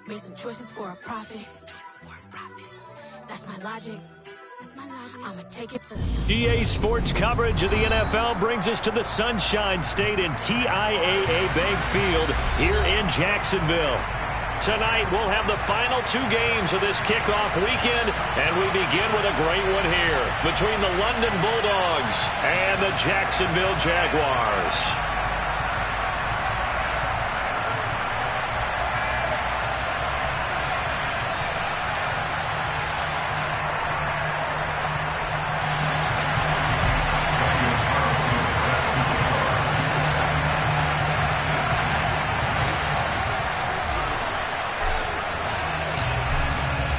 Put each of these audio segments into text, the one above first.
Made some choices for a profit. That's my logic. I'ma take it to the... EA Sports coverage of the NFL brings us to the Sunshine State in TIAA Bank Field here in Jacksonville. Tonight, we'll have the final 2 games of this kickoff weekend, and we begin with a great one here between the London Bulldogs and the Jacksonville Jaguars.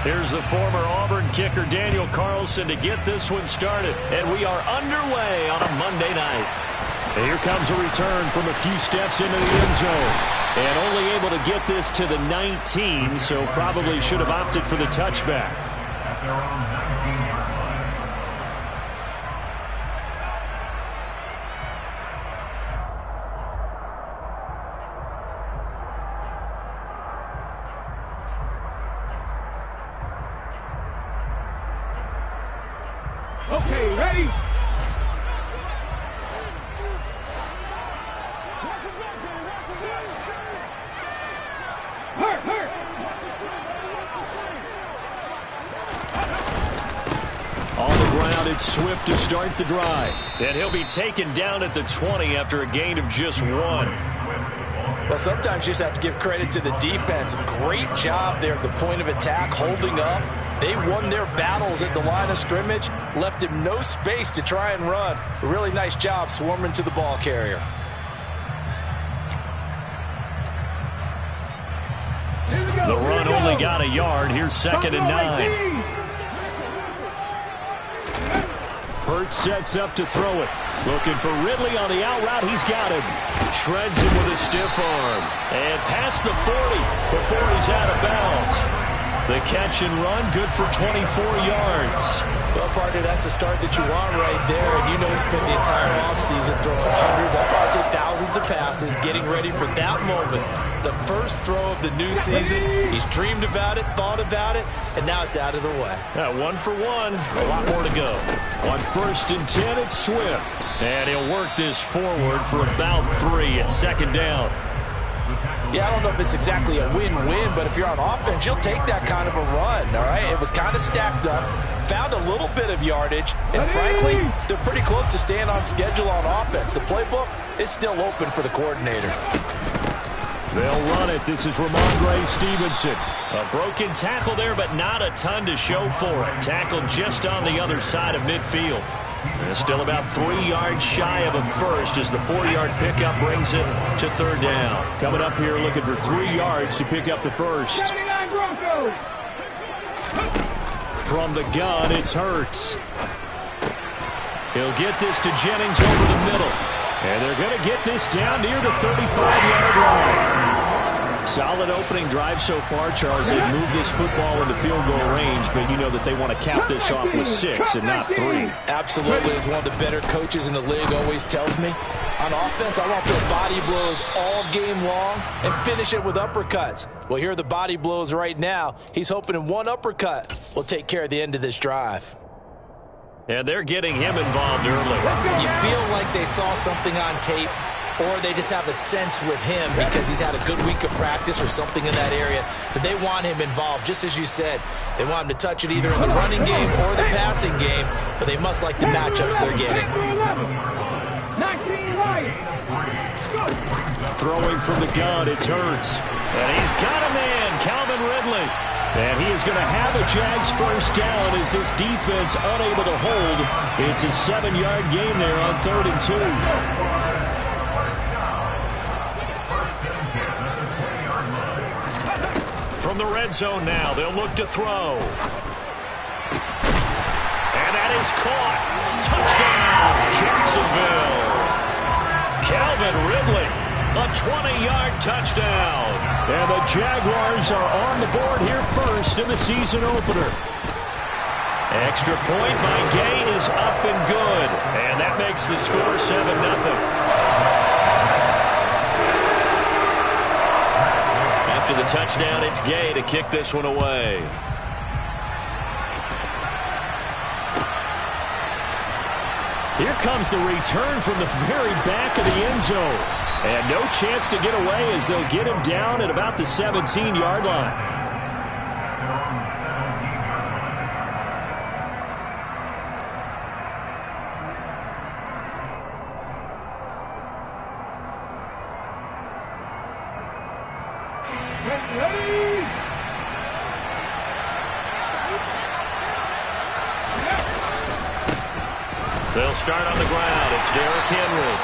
Here's the former Auburn kicker, Daniel Carlson, to get this one started. And we are underway on a Monday night. And here comes a return from a few steps into the end zone. And only able to get this to the 19, so probably should have opted for the touchback. At their own 19-yard line. Okay, ready? Hurt. On the ground, it's Swift to start the drive. And he'll be taken down at the 20 after a gain of just 1. Well, sometimes you just have to give credit to the defense. Great job there at the point of attack, holding up. They won their battles at the line of scrimmage, left him no space to try and run. A really nice job swarming to the ball carrier. The run only got a yard. Here's 2nd and 9. Hurts sets up to throw it. Looking for Ridley on the out route. He's got him. Shreds him with a stiff arm. And past the 40 before he's out of bounds. The catch and run, good for 24 yards. Well, partner, that's the start that you want right there. And you know he spent the entire offseason throwing hundreds, I'd probably say thousands of passes, getting ready for that moment. The first throw of the new season. He's dreamed about it, thought about it, and now it's out of the way. 1 for 1. A lot more to go. On 1st and 10, it's Swift. And he'll work this forward for about 3 at 2nd down. Yeah, I don't know if it's exactly a win-win, but if you're on offense, you'll take that kind of a run, all right? It was kind of stacked up, found a little bit of yardage, and frankly, they're pretty close to staying on schedule on offense. The playbook is still open for the coordinator. They'll run it. This is Ramondre Stevenson. A broken tackle there, but not a ton to show for it. Tackled just on the other side of midfield. Still about 3 yards shy of a first as the 4-yard pickup brings it to 3rd down. Coming up here looking for 3 yards to pick up the first. From the gun, it's Hurts. He'll get this to Jennings over the middle. And they're going to get this down near the 35-yard line. Solid opening drive so far, Charles. They've moved this football into field goal range, but you know that they want to cap this off with 6 and not 3. Absolutely. As one of the better coaches in the league always tells me, on offense, I want to throw body blows all game long and finish it with uppercuts. Well, here are the body blows right now. He's hoping in one uppercut will take care of the end of this drive. And they're getting him involved early. You feel like they saw something on tape, or they just have a sense with him because he's had a good week of practice or something in that area that they want him involved. Just as you said, they want him to touch it either in the running game or the passing game, but they must like the matchups they're getting. Throwing from the gun, it's Hurts. And he's got a man, Calvin Ridley. And he is going to have a Jags first down as this defense unable to hold. It's a 7-yard gain there on 3rd and 2. From the red zone now, they'll look to throw. And that is caught. Touchdown, Jacksonville. Calvin Ridley, a 20-yard touchdown. And the Jaguars are on the board here first in the season opener. Extra point by Gay is up and good. And that makes the score 7-0. After the touchdown, it's Gay to kick this one away. Here comes the return from the very back of the end zone. And no chance to get away as they'll get him down at about the 17-yard line. They'll start on the ground. It's Derrick Henry.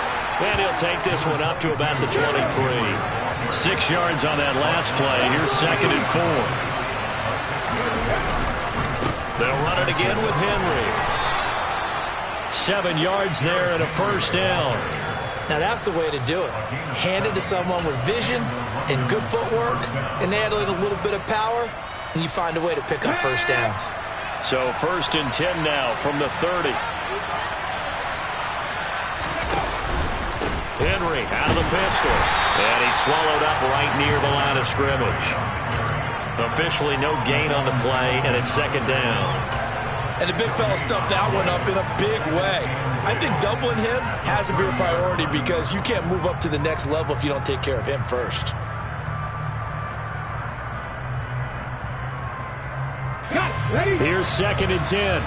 And he'll take this one up to about the 23. 6 yards on that last play. Here's 2nd and 4. They'll run it again with Henry. 7 yards there and a first down. Now that's the way to do it. Hand it to someone with vision and good footwork, and add in a little bit of power, and you find a way to pick up first downs. So 1st and 10 now from the 30. Henry out of the pistol. And he's swallowed up right near the line of scrimmage. Officially no gain on the play, and it's 2nd down. And the big fella stuffed that one up in a big way. I think doubling him has to be a priority because you can't move up to the next level if you don't take care of him first. Here's 2nd and 10.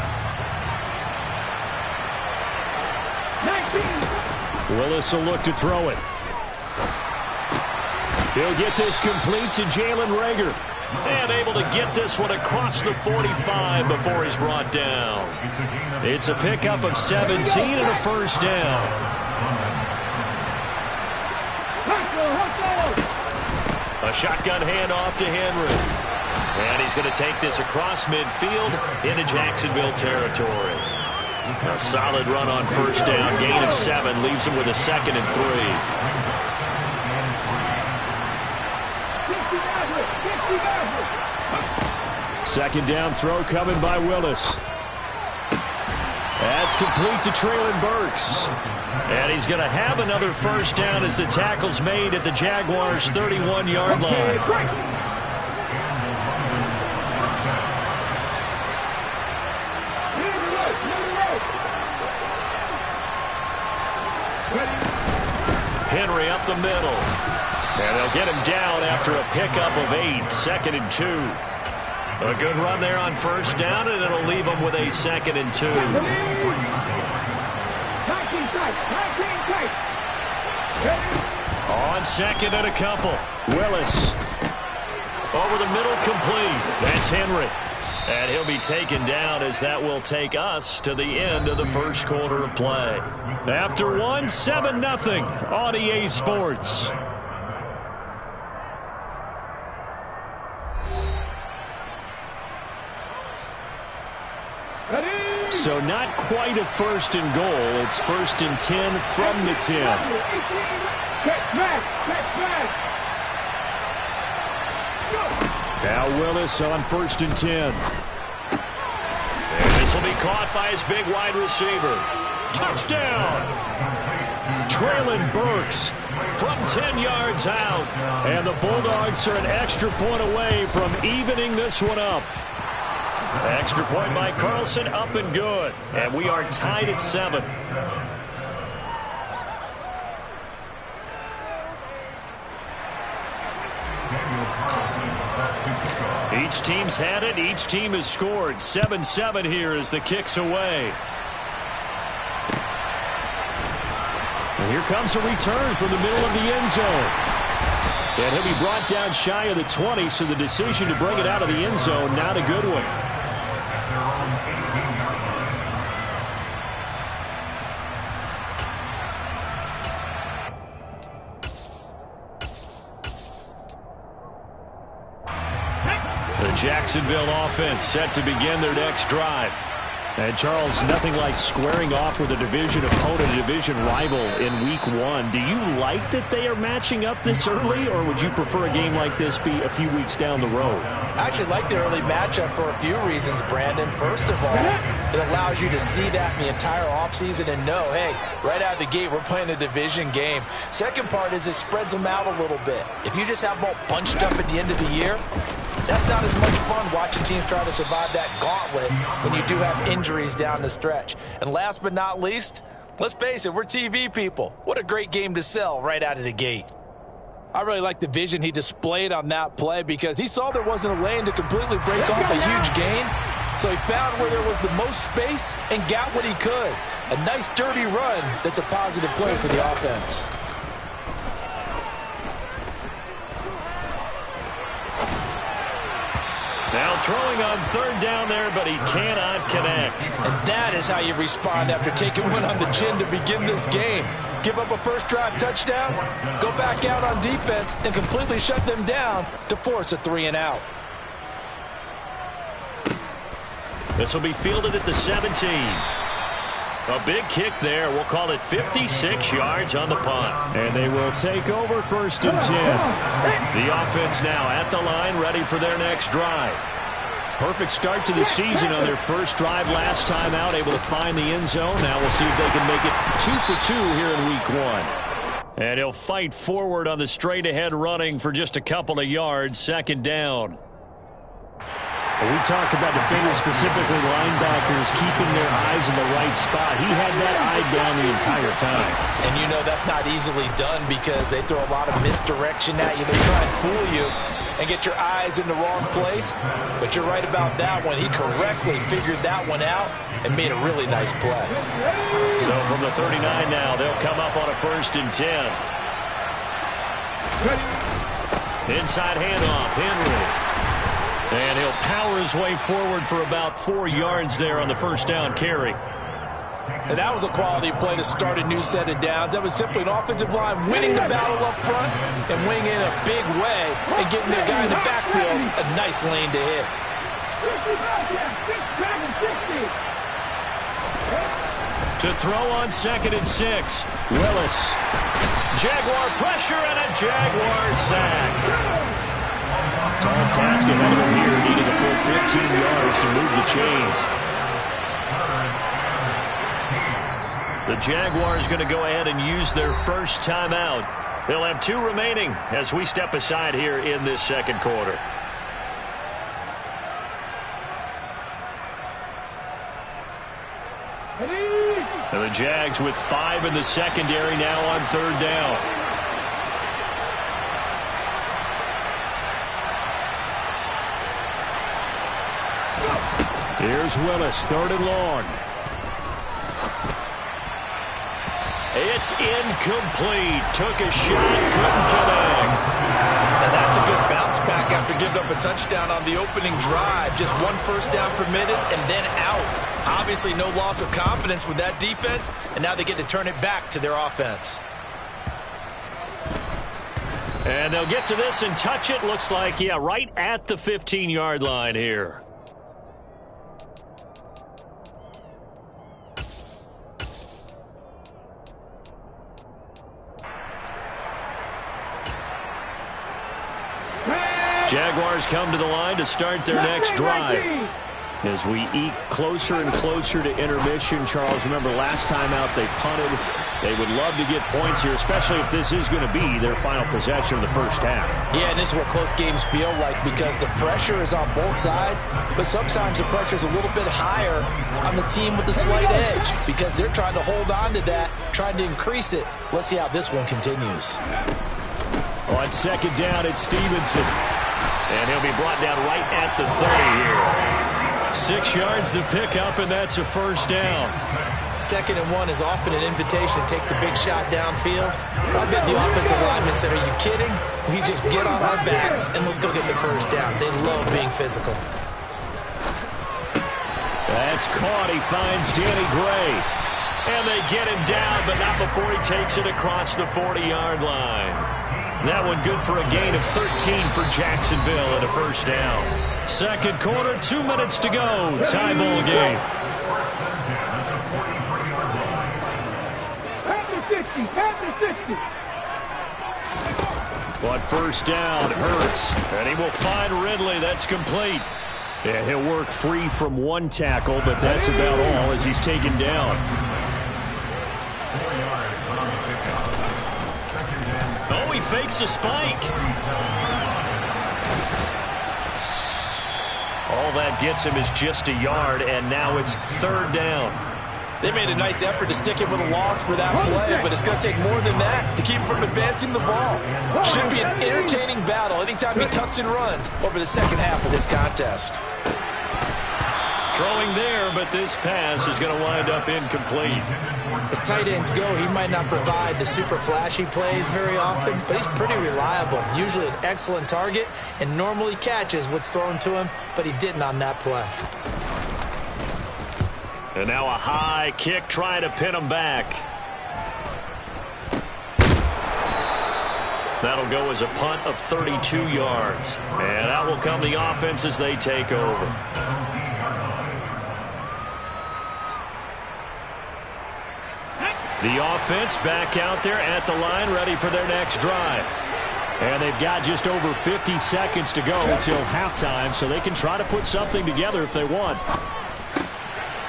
Willis will look to throw it. He'll get this complete to Jalen Reagor. And able to get this one across the 45 before he's brought down. It's a pickup of 17 and a first down. A shotgun handoff to Henry. And he's going to take this across midfield into Jacksonville territory. A solid run on first down. Gain of 7 leaves him with a 2nd and 3. Second down throw coming by Willis. That's complete to Traylon Burks. And he's going to have another first down as the tackle's made at the Jaguars' 31-yard line. Henry up the middle. And they'll get him down after a pickup of 8. 2nd and 2. A good run there on first down, and it'll leave him with a 2nd and 2. On 2nd and a couple. Willis. Over the middle, complete. That's Henry. And he'll be taken down as that will take us to the end of the first quarter of play. After one, 7-0 on EA Sports. So not quite a 1st and goal. It's 1st and 10 from the 10. Now Willis on 1st and 10. And this will be caught by his big wide receiver. Touchdown! Traylon Burks from 10 yards out. And the Bulldogs are an extra point away from evening this one up. Extra point by Carlson, up and good. And we are tied at 7. Each team's had it. Each team has scored. 7-7 here as the kick's away. And here comes a return from the middle of the end zone. And he'll be brought down shy of the 20, so the decision to bring it out of the end zone, not a good one. The Jacksonville offense set to begin their next drive. And Charles, nothing like squaring off with a division opponent, a division rival in week 1. Do you like that they are matching up this early, or would you prefer a game like this be a few weeks down the road? I actually like the early matchup for a few reasons, Brandon. First of all, it allows you to see that in the entire offseason and know, hey, right out of the gate, we're playing a division game. Second part is it spreads them out a little bit. If you just have them all bunched up at the end of the year, that's not as much fun watching teams try to survive that gauntlet when you do have injuries down the stretch. And last but not least, let's face it, we're TV people. What a great game to sell right out of the gate. I really like the vision he displayed on that play because he saw there wasn't a lane to completely break off a huge gain. So he found where there was the most space and got what he could. A nice dirty run that's a positive play for the offense. Now throwing on third down there, but he cannot connect. And that is how you respond after taking one on the chin to begin this game. Give up a first drive touchdown, go back out on defense, and completely shut them down to force a 3-and-out. This will be fielded at the 17. A big kick there. We'll call it 56 yards on the punt. And they will take over 1st and 10. The offense now at the line, ready for their next drive. Perfect start to the season on their first drive last time out, able to find the end zone. Now we'll see if they can make it 2 for 2 here in week 1. And he'll fight forward on the straight-ahead running for just a couple of yards, 2nd down. We talk about defenders, specifically linebackers, keeping their eyes in the right spot. He had that eye down the entire time. And you know that's not easily done because they throw a lot of misdirection at you. They try and fool you and get your eyes in the wrong place. But you're right about that one. He correctly figured that one out and made a really nice play. So from the 39 now, they'll come up on a 1st and 10. Inside handoff, Henry. And he'll power his way forward for about 4 yards there on the 1st down carry. And that was a quality play to start a new set of downs. That was simply an offensive line winning the battle up front and winning in a big way and giving their guy in the backfield a nice lane to hit. To throw on 2nd and 6. Willis. Jaguar pressure and a Jaguar sack. Tall task ahead of him here, needing a full 15 yards to move the chains. The Jaguars going to go ahead and use their first timeout. They'll have 2 remaining as we step aside here in this 2nd quarter. And the Jags with 5 in the secondary now on 3rd down. Here's Willis, 3rd and long. It's incomplete. Took a shot, couldn't connect. Now that's a good bounce back after giving up a touchdown on the opening drive. Just 1 first down permitted and then out. Obviously no loss of confidence with that defense, and now they get to turn it back to their offense. And they'll get to this and touch it. Looks like, yeah, right at the 15-yard line here. Jaguars come to the line to start their next drive. As we eat closer and closer to intermission, Charles, remember last time out they punted. They would love to get points here, especially if this is going to be their final possession of the first half. Yeah, and this is what close games feel like because the pressure is on both sides, but sometimes the pressure is a little bit higher on the team with the slight edge because they're trying to hold on to that, trying to increase it. Let's see how this one continues. On 2nd down, it's Stevenson. And he'll be brought down right at the 30 here. 6 yards to pick up, and that's a 1st down. 2nd and 1 is often an invitation to take the big shot downfield. I bet the offensive lineman said, are you kidding? We just get on our backs, and let's go get the 1st down. They love being physical. That's caught. He finds Danny Gray. And they get him down, but not before he takes it across the 40-yard line. That one good for a gain of 13 for Jacksonville and a 1st down. 2nd quarter, 2 minutes to go. Tie ball game. On first down, Hurts, and he will find Ridley. That's complete. Yeah, he'll work free from one tackle, but that's about all as he's taken down. Oh, he fakes a spike. All that gets him is just a yard, and now it's third down. They made a nice effort to stick him with a loss for that play, but it's going to take more than that to keep him from advancing the ball. Should be an entertaining battle anytime he tucks and runs over the second half of this contest. Throwing there, but this pass is going to wind up incomplete. As tight ends go, he might not provide the super flashy plays very often, but he's pretty reliable. Usually an excellent target and normally catches what's thrown to him, but he didn't on that play. And now a high kick trying to pin him back. That'll go as a punt of 32 yards. And out will come the offense as they take over. The offense back out there at the line, ready for their next drive. And they've got just over 50 seconds to go until halftime, so they can try to put something together if they want.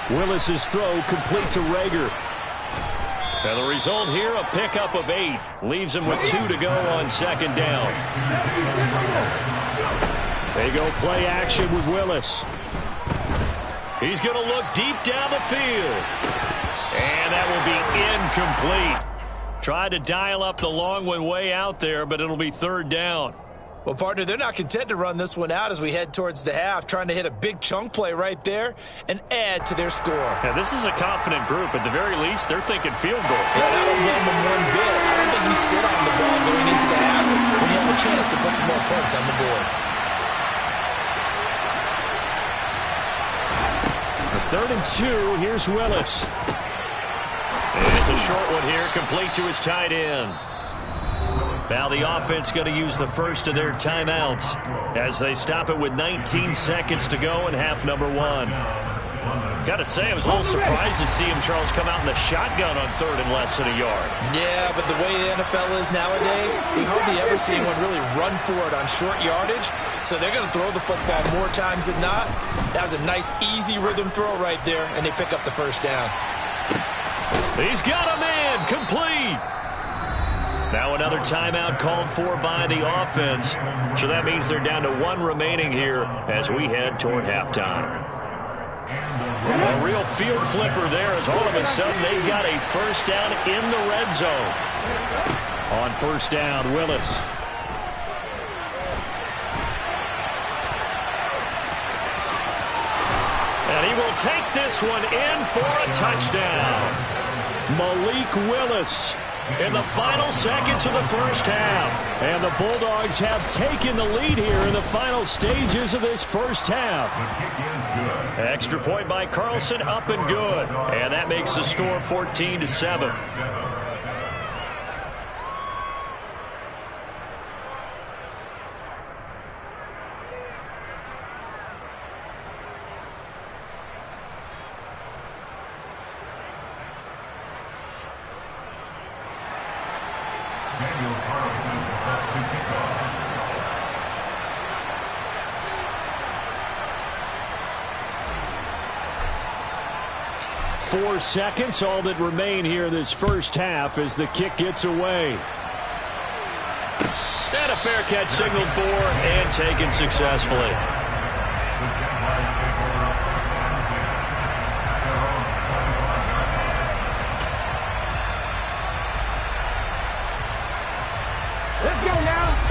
Willis's throw complete to Rager. And the result here, a pickup of 8. Leaves him with 2 to go on second down. They go play action with Willis. He's going to look deep down the field. And that will be incomplete. Tried to dial up the long one way out there, but it'll be third down. Well, partner, they're not content to run this one out as we head towards the half, trying to hit a big chunk play right there and add to their score. Yeah, this is a confident group. At the very least, they're thinking field goal. Yeah, and I don't blame them one bit. I don't think you sit on the ball going into the half when you have a chance to put some more points on the board. The 3rd and 2, here's Willis. And it's a short one here, complete to his tight end. Now the offense going to use the first of their timeouts as they stop it with 19 seconds to go in half number 1. Got to say, I was a little surprised to see him, Charles, come out in the shotgun on 3rd and less than a yard. Yeah, but the way the NFL is nowadays, we hardly ever see anyone really run for it on short yardage. So they're going to throw the football more times than not. That was a nice, easy rhythm throw right there, and they pick up the first down. He's got him in, complete. Now another timeout called for by the offense. So that means they're down to 1 remaining here as we head toward halftime. A real field flipper there as all of a sudden they've got a first down in the red zone. On first down, Willis. And he will take this one in for a touchdown. Malik Willis in the final seconds of the first half. And the Bulldogs have taken the lead here in the final stages of this first half. Extra point by Carlson, up and good. And that makes the score 14-7. Daniel Carlson set to kick off. 4 seconds, all that remain here this first half as the kick gets away. And a fair catch signaled for and taken successfully.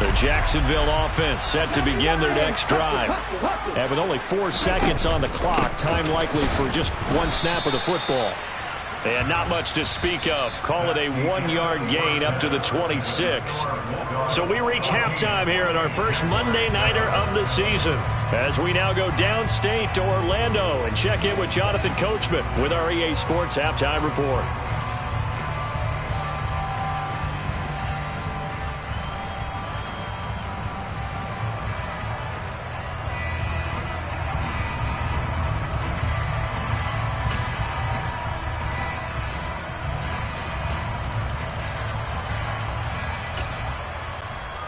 The Jacksonville offense set to begin their next drive. And with only 4 seconds on the clock, time likely for just 1 snap of the football. And not much to speak of. Call it a 1-yard gain up to the 26. So we reach halftime here at our first Monday Nighter of the season, as we now go downstate to Orlando and check in with Jonathan Coachman with our EA Sports Halftime Report.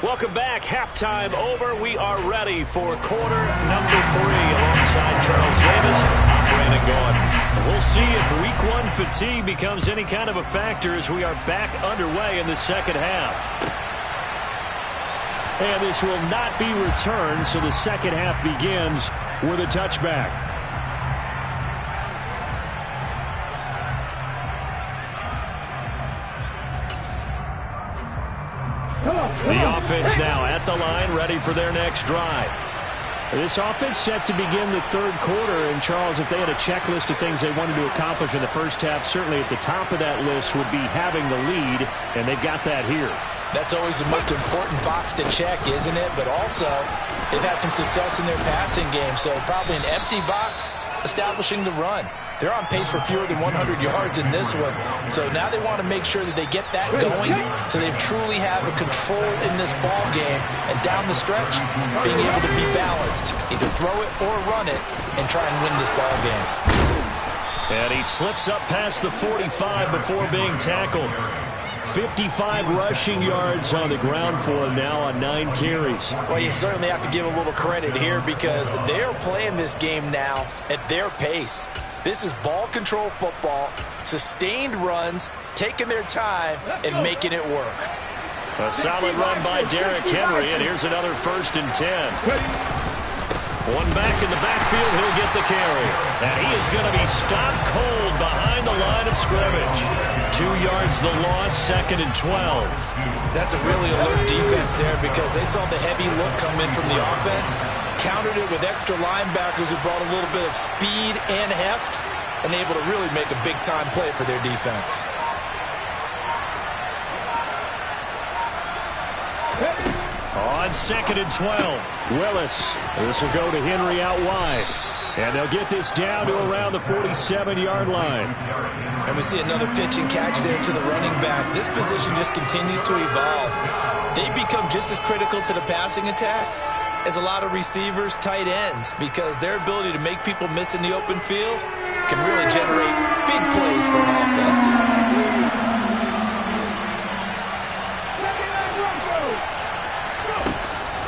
Welcome back. Halftime over. We are ready for quarter number 3 alongside Charles Davis. I'm Brandon Gaudin. We'll see if week 1 fatigue becomes any kind of a factor as we are back underway in the second half. And this will not be returned, so the second half begins with a touchback. The offense now at the line, ready for their next drive. This offense set to begin the third quarter. And, Charles, if they had a checklist of things they wanted to accomplish in the first half, certainly at the top of that list would be having the lead, and they've got that here. That's always the most important box to check, isn't it? But also, they've had some success in their passing game, so probably an empty box establishing the run. They're on pace for fewer than 100 yards in this one. So now they want to make sure that they get that going so they truly have a control in this ball game. And down the stretch, being able to be balanced. Either throw it or run it and try and win this ball game. And he slips up past the 45 before being tackled. 55 rushing yards on the ground for him now on 9 carries. Well, you certainly have to give a little credit here because they're playing this game now at their pace. This is ball control football, sustained runs, taking their time, and making it work. A solid run by Derrick Henry, and here's another 1st and 10. One back in the backfield, he'll get the carry. And he is going to be stopped cold behind the line of scrimmage. 2 yards the loss, 2nd and 12. That's a really alert defense there because they saw the heavy look come in from the offense, countered it with extra linebackers who brought a little bit of speed and heft, and able to really make a big-time play for their defense. On 2nd and 12, Willis. This will go to Henry out wide. And they'll get this down to around the 47-yard line. And we see another pitch and catch there to the running back. This position just continues to evolve. They become just as critical to the passing attack as a lot of receivers, tight ends, because their ability to make people miss in the open field can really generate big plays for an offense.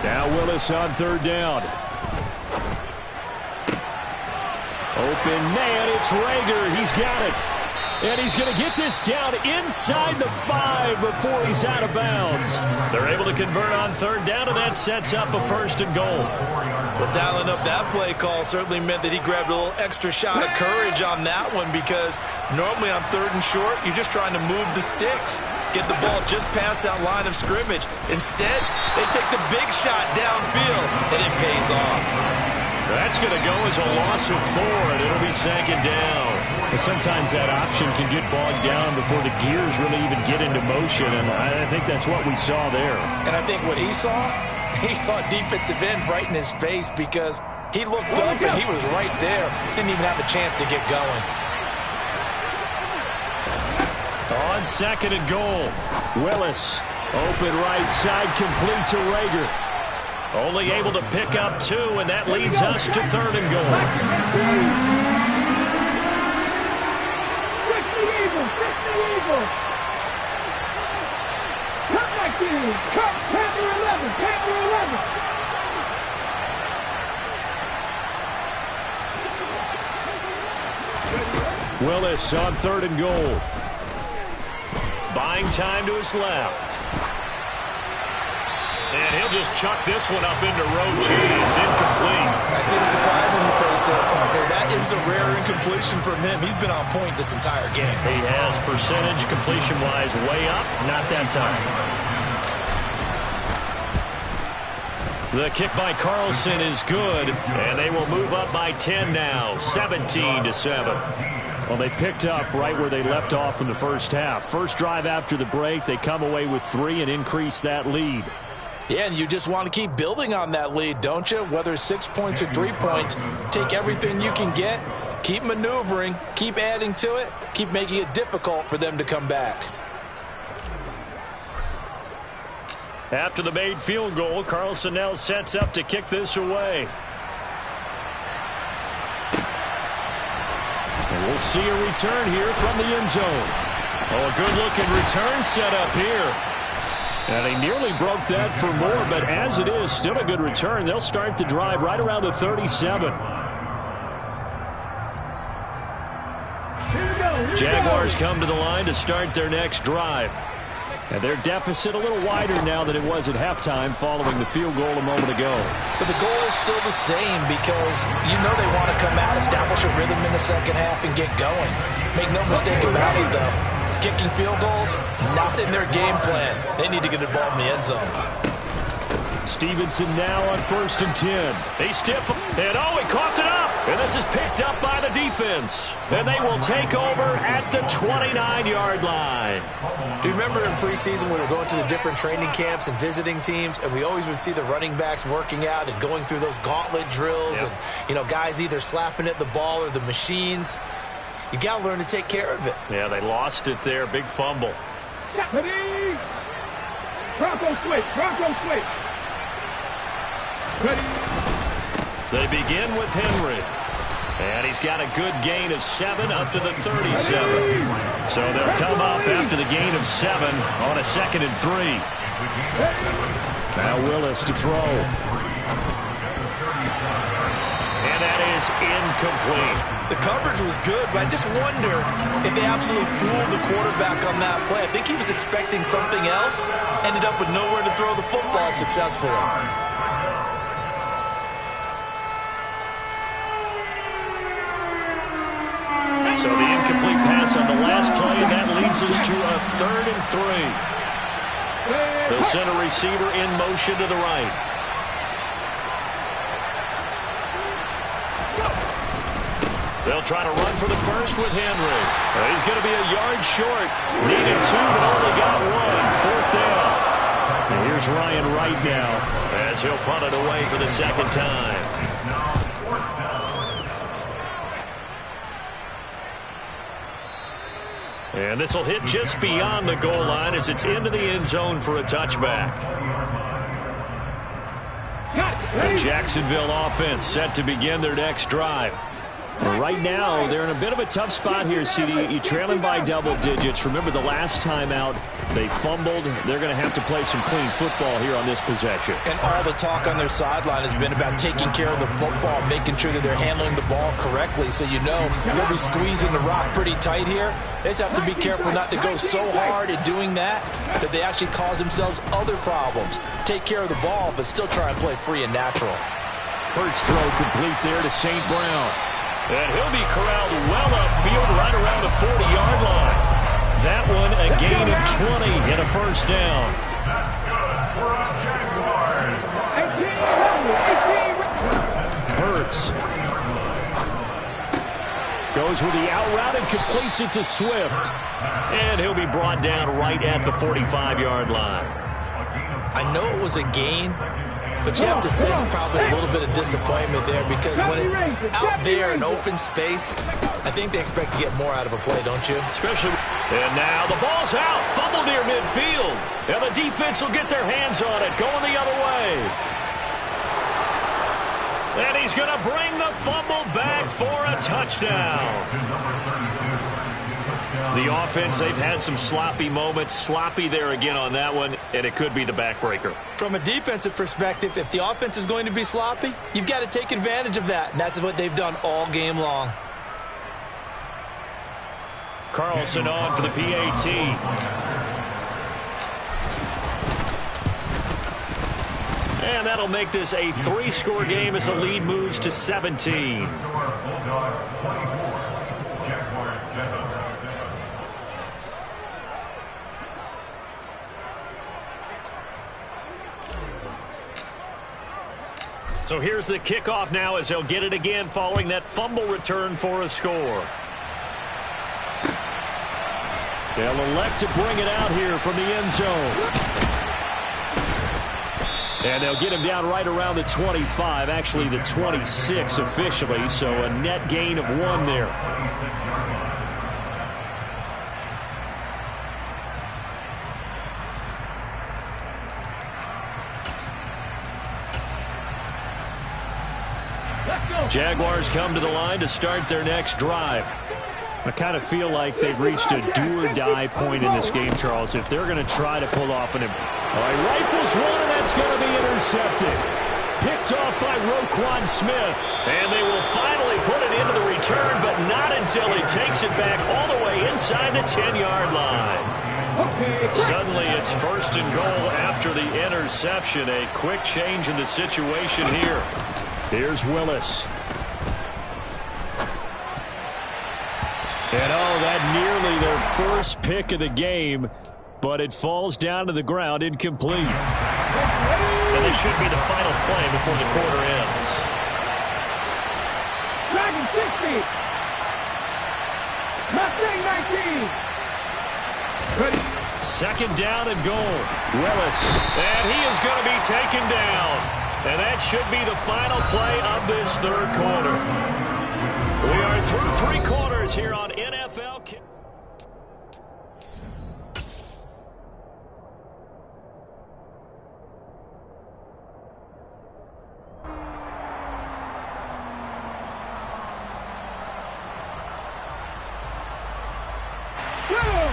Now Willis on 3rd down. Open man, it's Rager. He's got it. And he's going to get this down inside the 5 before he's out of bounds. They're able to convert on 3rd down, and that sets up a 1st and goal. Well, dialing up that play call certainly meant that he grabbed a little extra shot of courage on that one because normally on 3rd and short, you're just trying to move the sticks, get the ball just past that line of scrimmage. Instead, they take the big shot downfield, and it pays off. That's going to go as a loss of 4, and it'll be 2nd down. And sometimes that option can get bogged down before the gears really even get into motion, and I think that's what we saw there. And I think what he saw defensive end right in his face because he looked up and he was right there. Didn't even have a chance to get going. On 2nd and goal, Willis. Open right side, complete to Rager. Only able to pick up 2, and that leads us to 3rd and goal. Cut back in. Cut. Panther 11. Panther 11. Willis on 3rd and goal. Buying time to his left. And he'll just chuck this one up into row G. It's incomplete. I see the surprise on your face there, partner. That is a rare incompletion from him. He's been on point this entire game. He has percentage completion-wise way up. Not that time. The kick by Carlson is good, and they will move up by 10 now, 17-7. Well, they picked up right where they left off in the first half. First drive after the break, they come away with 3 and increase that lead. Yeah, and you just want to keep building on that lead, don't you? Whether it's 6 points or 3 points, take everything you can get, keep maneuvering, keep adding to it, keep making it difficult for them to come back. After the made field goal, Carlson now sets up to kick this away. And we'll see a return here from the end zone. Oh, a good-looking return set up here. And they nearly broke that for more, but as it is, still a good return. They'll start the drive right around the 37. Jaguars come to the line to start their next drive. And their deficit a little wider now than it was at halftime following the field goal a moment ago. But the goal is still the same because you know they want to come out, establish a rhythm in the second half, and get going. Make no mistake about it, though. Kicking field goals, not in their game plan. They need to get the ball in the end zone. Stevenson now on 1st and 10. They stiff, and he coughed it up. And this is picked up by the defense. And they will take over at the 29-yard line. Do you remember in preseason when we were going to the different training camps and visiting teams, and we always would see the running backs working out and going through those gauntlet drills, and, you know, guys either slapping at the ball or the machines. You got to learn to take care of it. Yeah, they lost it there. Big fumble. Ready? Bronco switch. Bronco switch. Ready? They begin with Henry. And he's got a good gain of 7 up to the 37. So they'll come up after the gain of 7 on a 2nd and 3. Now Willis to throw. And that is incomplete. The coverage was good, but I just wonder if they absolutely fooled the quarterback on that play. I think he was expecting something else, ended up with nowhere to throw the football successfully. So the incomplete pass on the last play, and that leads us to a 3rd and 3. They'll send a receiver in motion to the right. They'll try to run for the first with Henry. He's going to be a yard short. Needed 2, but only got 1. 4th down. And here's Ryan Wright now as he'll punt it away for the 2nd time. And this will hit just beyond the goal line as it's into the end zone for a touchback. The Jacksonville offense set to begin their next drive. And right now, they're in a bit of a tough spot here, CD. You're trailing by double digits. Remember the last time out, they fumbled. They're going to have to play some clean football here on this possession. And all the talk on their sideline has been about taking care of the football, making sure that they're handling the ball correctly. So you know they'll be squeezing the rock pretty tight here. They just have to be careful not to go so hard at doing that that they actually cause themselves other problems. Take care of the ball, but still try and play free and natural. First throw complete there to St. Brown. And he'll be corralled well upfield right around the 40-yard line. That one a gain of 20 and a 1st down. That's good for a Jaguars. Hurts goes with the out route and completes it to Swift. And he'll be brought down right at the 45-yard line. I know it was a gain, but you have to sense probably a little bit of disappointment there because when it's out there in open space, I think they expect to get more out of a play, don't you? Especially. And now the ball's out. Fumble near midfield. And the defense will get their hands on it. Going the other way. And he's going to bring the fumble back for a touchdown. The offense, they've had some sloppy moments. Sloppy there again on that one, and it could be the backbreaker. From a defensive perspective, if the offense is going to be sloppy, you've got to take advantage of that, and that's what they've done all game long. Carlson on for the PAT. And that'll make this a 3-score game as the lead moves to 17. So here's the kickoff now as they'll get it again following that fumble return for a score. They'll elect to bring it out here from the end zone. And they'll get him down right around the 25, actually the 26 officially, so a net gain of 1 there. Jaguars come to the line to start their next drive. I kind of feel like they've reached a do-or-die point in this game, Charles. If they're going to try to pull off a He rifles one, and that's going to be intercepted. Picked off by Roquan Smith. And they will finally put it into the return, but not until he takes it back all the way inside the 10-yard line. Suddenly it's 1st and goal after the interception. A quick change in the situation here. Here's Willis. And that nearly their first pick of the game, but it falls down to the ground incomplete. And this should be the final play before the quarter ends. Dragon 60. Mustang 19. Ready. 2nd down and goal. Willis. And he is going to be taken down. And that should be the final play of this 3rd quarter. We are through 3 quarters here on NFL.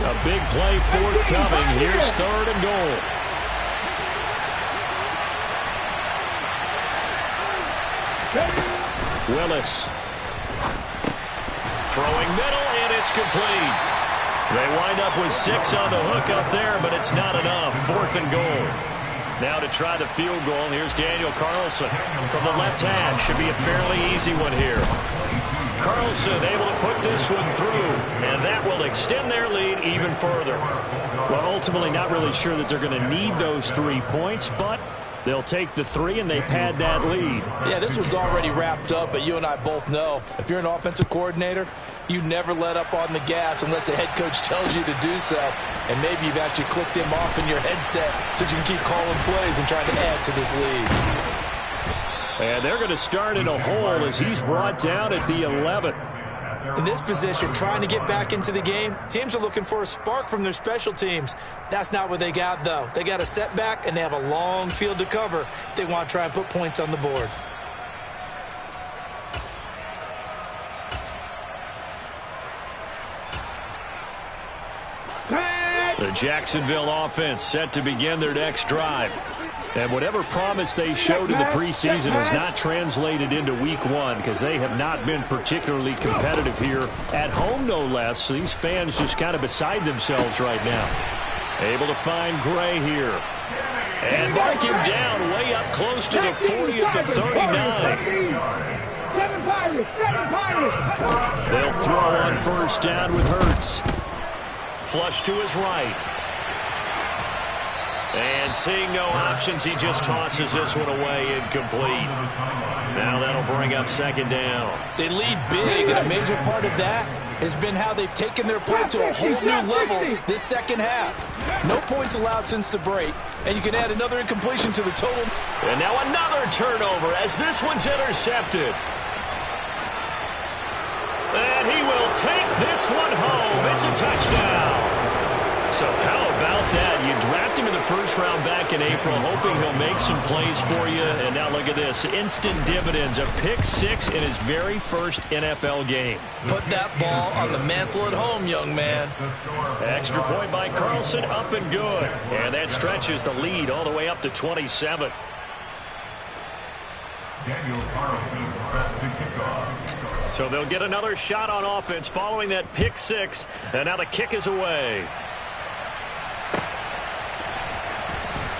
A big play forthcoming. Here's 3rd and goal. Willis. Throwing middle, and it's complete. They wind up with 6 on the hook up there, but it's not enough. 4th and goal. Now to try the field goal, here's Daniel Carlson from the left hash. Should be a fairly easy one here. Carlson able to put this one through, and that will extend their lead even further. Well, ultimately not really sure that they're going to need those 3 points, but they'll take the 3 and they pad that lead. Yeah, this one's already wrapped up, but you and I both know if you're an offensive coordinator, you never let up on the gas unless the head coach tells you to do so. And maybe you've actually clicked him off in your headset so you can keep calling plays and trying to add to this lead. And they're going to start in a hole as he's brought down at the 11. In this position, trying to get back into the game, teams are looking for a spark from their special teams. That's not what they got, though. They got a setback, and they have a long field to cover if they want to try and put points on the board. The Jacksonville offense set to begin their next drive. And whatever promise they showed in the preseason has not translated into week 1 because they have not been particularly competitive here at home, no less. So these fans just kind of beside themselves right now. Able to find Gray here. And mark him down way up close to the 40 at the 39. They'll throw on 1st down with Hurts. Flush to his right. And seeing no options, he just tosses this one away incomplete. Now that'll bring up 2nd down. They lead big, and a major part of that has been how they've taken their play to a whole new level this 2nd half. No points allowed since the break, and you can add another incompletion to the total. And now another turnover as this one's intercepted. And he will take this one home. It's a touchdown. So how about that? You draft him in the 1st round back in April, hoping he'll make some plays for you. And now look at this. Instant dividends. A pick 6 in his very first NFL game. Put that ball on the mantle at home, young man. Extra point by Carlson, up and good. And that stretches the lead all the way up to 27. Daniel Carlson set to kick off. So they'll get another shot on offense following that pick 6. And now the kick is away.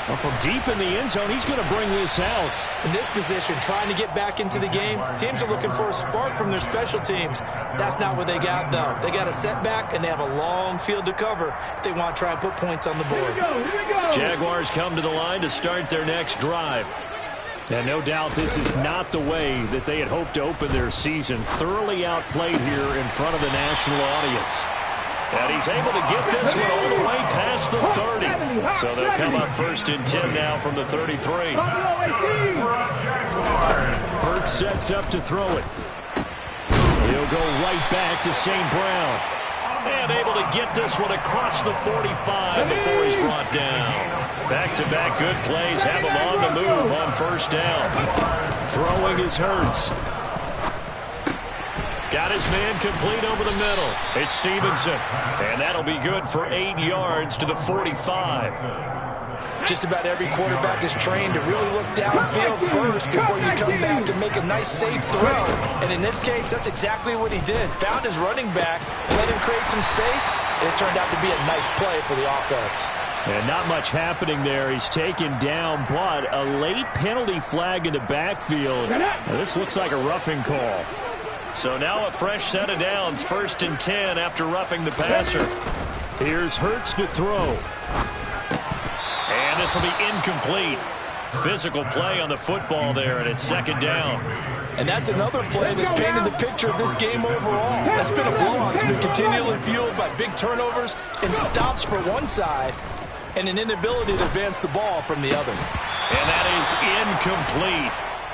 Well, from deep in the end zone, he's going to bring this out. In this position, trying to get back into the game, teams are looking for a spark from their special teams. That's not what they got, though. They got a setback, and they have a long field to cover if they want to try and put points on the board. Here we go. Jaguars come to the line to start their next drive. And no doubt this is not the way that they had hoped to open their season. Thoroughly outplayed here in front of the national audience. And he's able to get this one all the way past the 30. So they'll come up 1st and 10 now from the 33. Hurts sets up to throw it. He'll go right back to St. Brown. And able to get this one across the 45 before he's brought down. Back-to-back good plays have him on the move on 1st down. Throwing his Hurts. Got his man complete over the middle. It's Stevenson. And that'll be good for 8 yards to the 45. Just about every quarterback is trained to really look downfield first before you come back and make a nice, safe throw. And in this case, that's exactly what he did. Found his running back, let him create some space, and it turned out to be a nice play for the offense. And not much happening there. He's taken down, but a late penalty flag in the backfield. Now, this looks like a roughing call. So now a fresh set of downs, 1st and 10 after roughing the passer. Here's Hurts to throw. And this will be incomplete. Physical play on the football there, and it's 2nd down. And that's another play that's painted the picture of this game overall. That's been a blowout. It's been continually fueled by big turnovers and stops for one side and an inability to advance the ball from the other. And that is incomplete.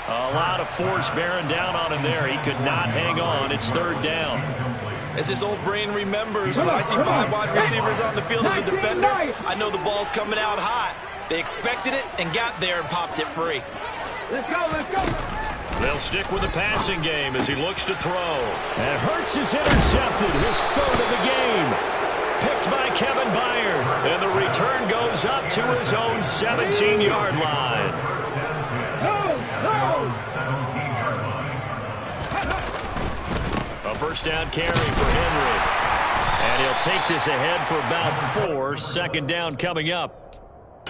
A lot of force bearing down on him there. He could not hang on. It's 3rd down. As his old brain remembers, when I see 5 wide receivers on the field as a defender, I know the ball's coming out hot. They expected it and got there and popped it free. Let's go, let's go. They'll stick with the passing game as he looks to throw. And Hurts is intercepted, his 3rd of the game. Picked by Kevin Byard. And the return goes up to his own 17-yard line. A 1st down carry for Henry. And he'll take this ahead for about 4. 2nd down coming up.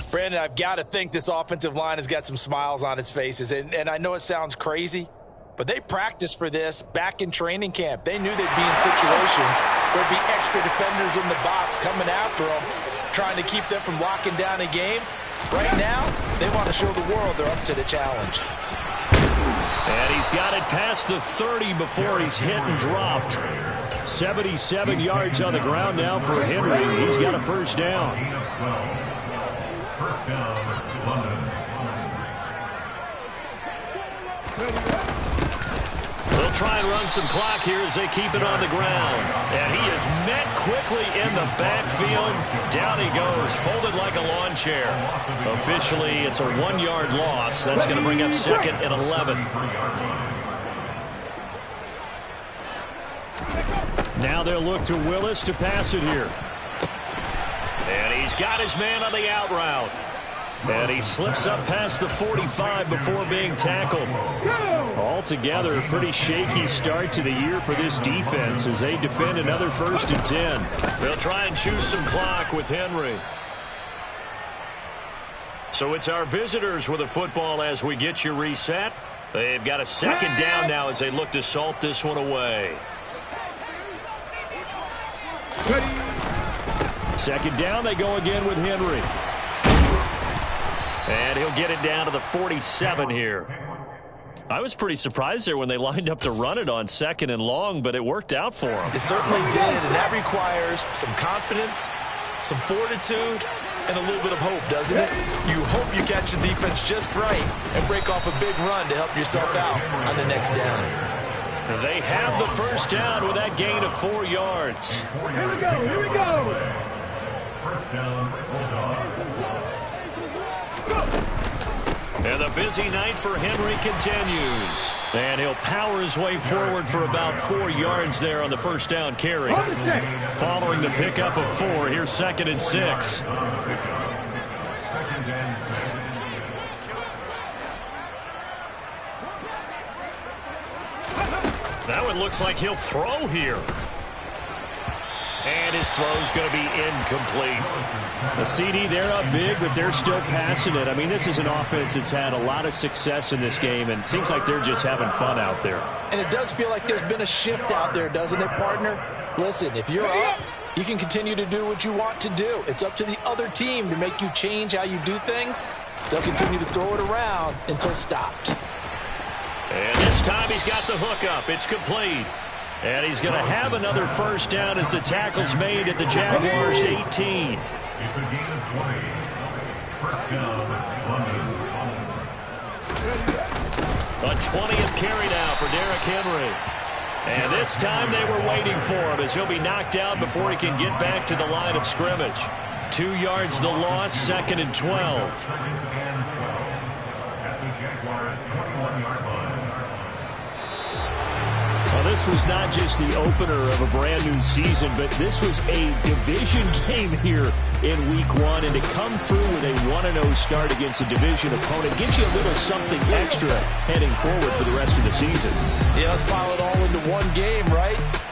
Brandon, I've got to think this offensive line has got some smiles on its faces. And I know it sounds crazy, but they practiced for this back in training camp. They knew they'd be in situations where there'd be extra defenders in the box coming after them, trying to keep them from locking down a game. Right now, they want to show the world they're up to the challenge. And he's got it past the 30 before he's hit and dropped. 77 yards on the ground now for Henry. He's got a 1st down. They'll try and run some clock here as they keep it on the ground. And he is met quickly in the backfield. Down he goes, folded like a lawn chair. Officially, it's a 1-yard loss. That's going to bring up 2nd and 11. Now they'll look to Willis to pass it here. And he's got his man on the out route. And he slips up past the 45 before being tackled. Altogether, a pretty shaky start to the year for this defense as they defend another 1st and 10. They'll try and choose some clock with Henry. So it's our visitors with a football as we get you reset. They've got a 2nd down now as they look to salt this one away. 2nd down, they go again with Henry. And he'll get it down to the 47 here. I was pretty surprised there when they lined up to run it on 2nd and long, but it worked out for him. It certainly did, and that requires some confidence, some fortitude, and a little bit of hope, doesn't it? You hope you catch the defense just right and break off a big run to help yourself out on the next down. They have the 1st down with that gain of 4 yards. Here we go, here we go. And the busy night for Henry continues. And he'll power his way forward for about 4 yards there on the 1st down carry. Following the pickup of 4, here's 2nd and 6. That one looks like he'll throw here. And his throw's going to be incomplete. The CD, they're up big, but they're still passing it. I mean, this is an offense that's had a lot of success in this game, and it seems like they're just having fun out there. And it does feel like there's been a shift out there, doesn't it, partner? Listen, if you're up, you can continue to do what you want to do. It's up to the other team to make you change how you do things. They'll continue to throw it around until stopped. And this time he's got the hook up. It's complete. And he's going to have another 1st down as the tackle's made at the Jaguars' 18. It's a gain of 20. 1st down, London. A 20th carry now for Derrick Henry. And this time they were waiting for him as he'll be knocked out before he can get back to the line of scrimmage. 2 yards the loss, 2nd and 12. At the Jaguars' 21-yard line. Well, this was not just the opener of a brand new season, but this was a division game here in Week 1. And to come through with a 1-0 start against a division opponent gives you a little something extra heading forward for the rest of the season. Yeah, let's pile it all into one game, right?